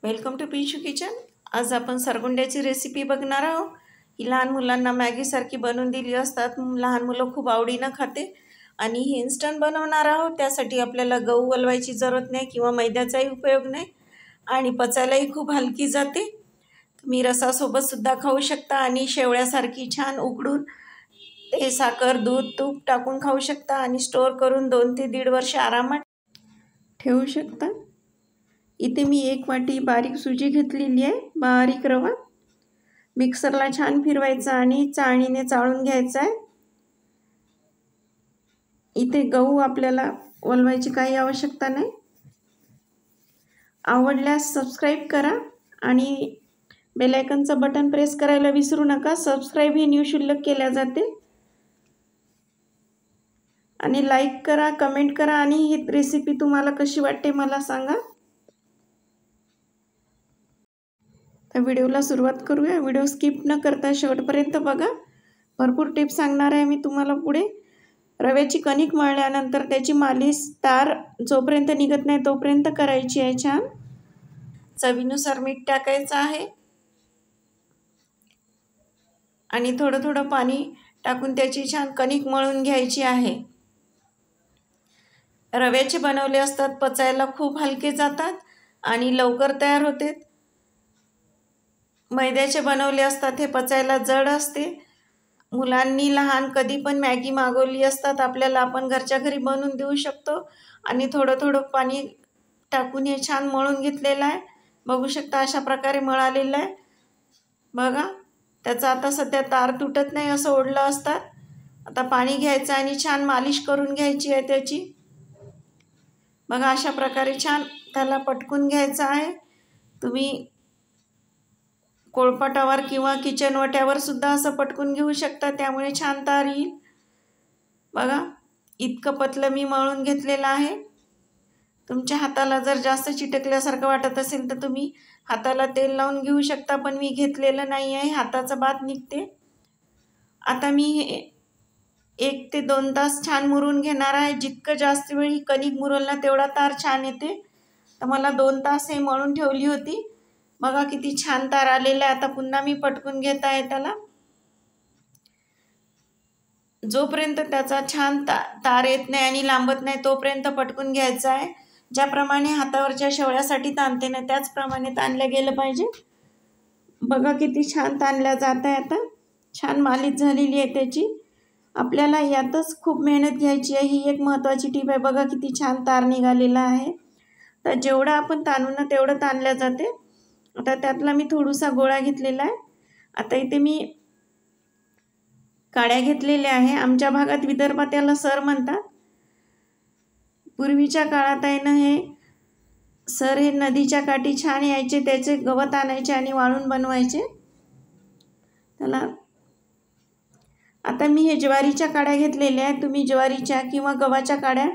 Welcome to पिशू kitchen. आज आपण सरगुंड्याची recipe बघणार आहोत। ही लहान मुलांना मॅगीसारखी बनवून दिली असतात, लहान मुलं खूप आवडीनं खाते आणि ही इन्स्टंट बनवणार आहोत। त्यासाठी आपल्याला गहू वलवायची जरूरत नाही किंवा मैद्याचाही उपयोग नाही आणि पचायलाही खूप हलकी जाते। तुम्ही रसासोबत सुद्धा खाऊ शकता आणि शेवळ्यासारखी छान उकडून ते साखर दूध तूप टाकून खाऊ शकता आणि स्टोर करून 2 ते 1.5 वर्ष आरामात ठेवू शकता। इथे मी 1 वाटी बारीक सुजी घेतलेली आहे, बारीक रवा। मिक्सरला छान फिरवायचा आणि चाळणीने चाळून घ्यायचा आहे। इथे गहू आपल्याला वलवायची काही आवश्यकता नाही। आवडल्यास सबस्क्राइब करा आणि बेल आयकॉनचं बटन प्रेस करायला विसरू नका। सबस्क्राइब हे निःशुल्क केल्या जाते आणि लाईक करा, कमेंट करा आणि ही रेसिपी तुम्हाला कशी वाटते मला सांगा। तर व्हिडिओला सुरुवात करूया। व्हिडिओ स्किप न करता शेवटपर्यंत बघा, भरपूर टिप्स सांगणार आहे मी तुम्हाला पुढे। रव्याची कणिक मळल्यानंतर त्याची मालिश तार जोपर्यंत निघत नाही तोपर्यंत करायची आहे छान। चवीनुसार मीठ टाकायचं आहे आणि थोडं थोडं पाणी टाकून त्याची छान कणिक मळून घ्यायची आहे। रव्याचे बनवले असतात, पचायला खूप हलके जातात आणि लवकर तयार होते। मैद्याचे बनवले असतात, हे पचायला जड असते। मुलांनी लहान कधी पण मॅगी मागवली असतात आपल्याला, आपण घरच्या घरी बनवून देऊ शकतो आणि थोडं थोडं पाणी टाकून हे छान मळून घेतलेलं आहे। बघू शकता अशा प्रकारे मळालेलं आहे बघा। त्याचा आता सध्या तार तुटत नाही असं ओढलं असतात। आता पाणी घ्यायचं आणि छान मालिश करून घ्यायची आहे त्याची बघा। अशा प्रकारे छान त्याला पटकून घ्यायचं आहे। तुम्ही कोळपाटावर किंवा किचन वाट्यावर सुद्धा असं पटकून घेऊ शकता, त्यामुळे छान तार येईल बघा। इतकं पतलं मी मळून घेतलेलं आहे। तुमच्या हाताला जर जास्त चिटकल्यासारखं वाटत असेल तर तुम्ही हाताला तेल लावून घेऊ शकता, पण मी घेतलेलं नाही आहे, हाताचा बात निघते। आता मी 1 ते 2 तास छान मुरून घेणार आहे। जितकं जास्त वेळ ही कणिक मुरल ना तेवढा तार छान येते। तर मला 2 तास हे मळून ठेवली होती बघा, किती छान तार आलेला आहे। आता पुन्हा मी पटकून घेत आहे त्याला। जोपर्यंत त्याचा छान तार येत नाही आणि लांबत नाही तोपर्यंत पटकून घ्यायचा आहे। ज्याप्रमाणे हातावरच्या शेवळ्यासाठी ताणते ना त्याचप्रमाणे ताणलं गेलं पाहिजे बघा। किती छान ताणल्या जात आहे। आता छान मालिश झालेली आहे त्याची। आपल्याला यातच खूप मेहनत घ्यायची आहे, ही एक महत्त्वाची टीप आहे बघा। किती छान तार निघालेला आहे। तर जेवढं आपण ताणू ना तेवढं ताणल्या जाते। आता त्यातला मी थोडासा गोळा घेतलेला आहे। आता इथे मी काड्या घेतलेल्या आहे। आमच्या भागात विदर्भात याला सर म्हणतात। पूर्वीच्या काळात आहे ना हे सर हे नदीच्या काठी छान यायचे, त्याचे गवत आणायचे आणि वाळून बनवायचे त्याला। आता मी हे ज्वारीच्या काड्या घेतलेल्या आहेत। तुम्ही ज्वारीच्या किंवा गव्हाच्या काड्या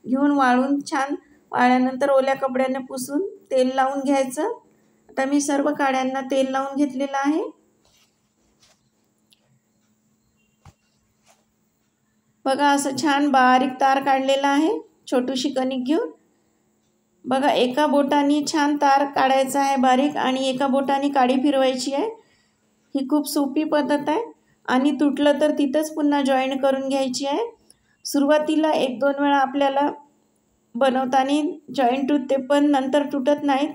घेऊन वाळून छान वाळल्यानंतर ओल्या कपड्याने पुसून तेल लावून घ्यायचं। आता मी सर्व काड्यांना तेल लावून घेतलेलं आहे बघा। असं छान बारीक तार काढलेला आहे छोटीशी कणिक घेऊन बघा। एका बोटाने छान तार काढायचा आहे बारीक आणि एका बोटाने काडी फिरवायची आहे। ही खूप सोपी पद्धत आहे आणि तुटलं तर तिथंच पुन्हा जॉईन करून घ्यायची आहे। सुरुवातीला 1-2 वेळा आपल्याला बनवताना जॉईंट तुटते, पण नंतर तुटत नाहीत,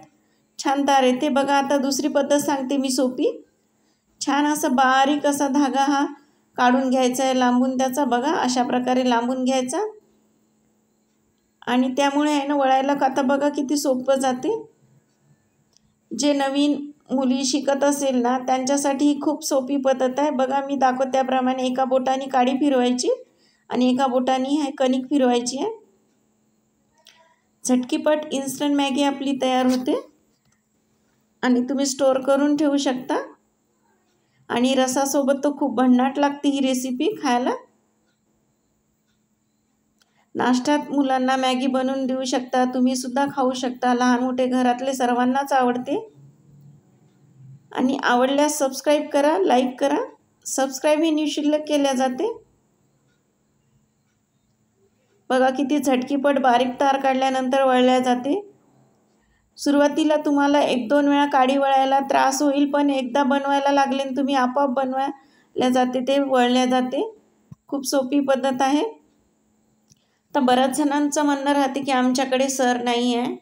छान तार येते बघा। आता दुसरी पद्धत सांगते मी सोपी। छान असं बारीक असा धागा हा काढून घ्यायचा आहे लांबून त्याचा बघा। अशा प्रकारे लांबून घ्यायचा आणि त्यामुळे आहे ना वळायला आता बघा किती सोपं जाते। जे नवीन मुली शिकत असेल ना त्यांच्यासाठी ही खूप सोपी पद्धत आहे बघा। मी दाखवत त्याप्रमाणे एका बोटाने काडी फिरवायची आणि एका बोटाने हे कणिक फिरवायची आहे। झटकीपट इन्स्टंट मॅगी आपली तयार होते आणि तुम्ही स्टोर करून ठेवू शकता आणि रसासोबत तर खूप भन्नाट लागते ही रेसिपी खायला। नाश्त्यात मुलांना मॅगी बनवून देऊ शकता, तुम्ही सुद्धा खाऊ शकता। लहान मोठे घरातले सर्वांनाच आवडते आणि आवडल्यास सबस्क्राइब करा, लाईक करा। सबस्क्राइब हे निःशुल्क केल्या जाते बघा। किती झटकीपट बारीक तार काढल्यानंतर वळल्या जाते। सुरुवातीला तुम्हाला 1-2 वेळा काडी वळायला त्रास होईल, पण एकदा बनवायला लागले तुम्ही आपोआप बनवायला जाते, ते वळल्या जाते. खूप सोपी पद्धत आहे. तर बऱ्याच जणांचं म्हणणं राहते की आमच्याकडे सर नाही आहे,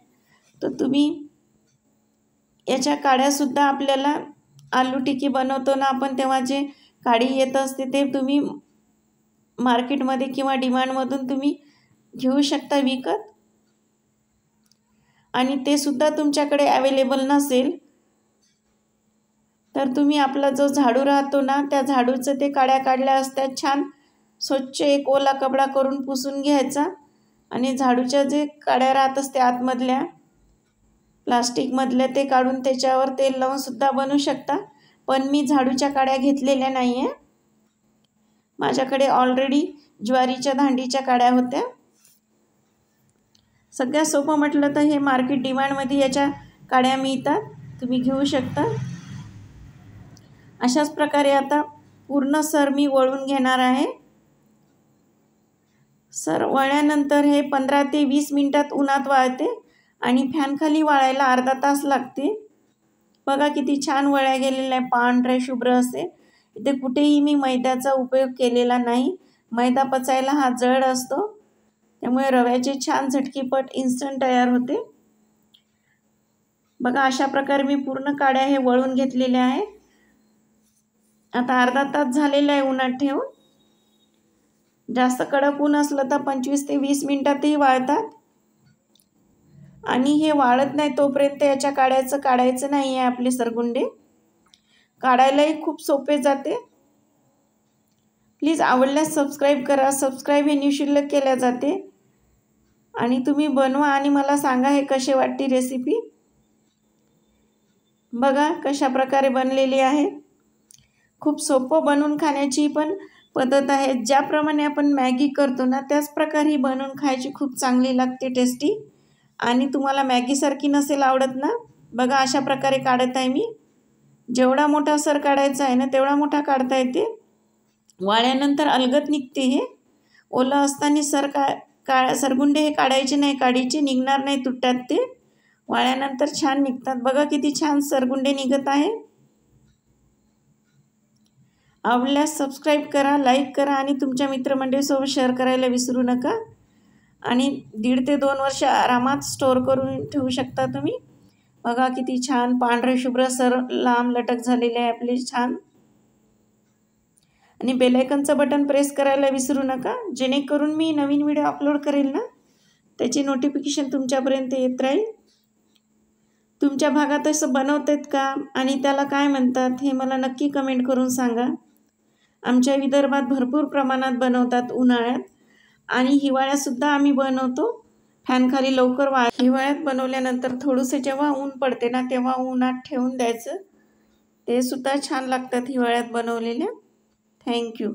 तर तुम्ही याच्या काड्यासुद्धा आपल्याला आलू टिक्की बनवतो ना आपण, तेव्हा जे काडी येत असते ते तुम्ही मार्केटमध्ये किंवा डिमांडमधून तुम्ही घेऊ शकता विकत. आणि ते सुद्धा तुमच्याकडे अवेलेबल नसेल तर तुम्ही आपला जो झाडू राहतो ना, त्या झाडूचं ते काड्या काढल्या असतात छान स्वच्छ एक ओला कपडा करून पुसून घ्यायचा आणि झाडूच्या जे काड्या राहत असते आतमधल्या प्लास्टिकमधल्या ते काढून त्याच्यावर तेल लावून सुद्धा बनवू शकता. पण मी झाडूच्या काड्या घेतलेल्या नाही आहे, माझ्याकडे ऑलरेडी ज्वारीच्या धांडीच्या काड्या होत्या. सगळ्यात सोपं म्हटलं तर हे मार्केट डिमांडमध्ये याच्या काड्या मिळतात, तुम्ही घेऊ शकता. अशाच प्रकारे आता पूर्ण सर मी वळून घेणार आहे. सर वळल्यानंतर हे 15 ते 20 मिनिटात उन्हात वाळते आणि फॅनखाली वाळायला अर्धा तास लागते. बघा किती छान वळ्या गेलेल्या आहे, पांढरे शुभ्र असे. इथे कुठेही मी मैद्याचा उपयोग केलेला नाही. मैदा पचायला हा जड असतो, त्यामुळे रव्याचे छान झटकीपट इन्स्टंट तयार होते. बघा अशा प्रकारे मी पूर्ण काड्या हे वळून घेतलेल्या आहे. आता अर्धा तास झालेला आहे उन्हात ठेवून. जास्त कडक ऊन असलं तर 25 ते 20 मिनिटातही वाळतात. आणि हे वाळत नाही तोपर्यंत याच्या काढायचं नाही आहे आपले सरगुंडे. काढायलाही खूप सोपे जाते. प्लीज आवडल्यास सबस्क्राईब करा. सबस्क्राईब हे निःशुल्क केल्या जाते. आणि तुम्ही बनवा आणि मला सांगा हे कसे वाटते रेसिपी. बघा कशा प्रकारे बनलेली आहे. खूप सोपं बनवून खाण्याची पण पद्धत आहे. ज्याप्रमाणे आपण मॅगी करतो ना त्याच प्रकारे ही बनवून खायची खूप चांगली लागते, टेस्टी. आणि तुम्हाला मॅगीसारखी नसेल आवडत ना, बघा अशा प्रकारे काढत आहे मी. जेवढा मोठा सर काढायचा आहे ना तेवढा मोठा काढता येते. वाळल्यानंतर अलगद निघते. हे ओलं असताना सरगुंडे हे काढायचे नाही, काडीचे निघणार नाही, तुटतात ते. वाळल्यानंतर छान निघतात. बघा किती छान सरगुंडे निघत आहे. आवडल्यास सबस्क्राईब करा, लाईक करा आणि तुमच्या मित्रमंडळीसोबत शेअर करायला विसरू नका. आणि 1.5 ते 2 वर्ष आरामात स्टोअर करून ठेवू शकता तुम्ही. बघा किती छान पांढरे शुभ्र सर लांब लटक झालेले आहे आपले छान. आणि बेल आयकॉनचं बटन प्रेस करायला विसरू नका, जेणेकरून मी नवीन व्हिडिओ अपलोड करेल ना त्याची नोटिफिकेशन तुमच्यापर्यंत येत राहील. तुमच्या भागात असं बनवतात का आणि त्याला काय म्हणतात हे मला नक्की कमेंट करून सांगा. आमच्या विदर्भात भरपूर प्रमाणात बनवतात उन्हाळ्यात, आणि हिवाळ्यातसुद्धा आम्ही बनवतो. फॅनखाली लवकर हिवाळ्यात बनवल्यानंतर थोडंसं जेव्हा ऊन पडते ना तेव्हा उन्हात ठेवून द्यायचं. ते सुद्धा छान लागतात हिवाळ्यात बनवलेल्या. थँक्यू.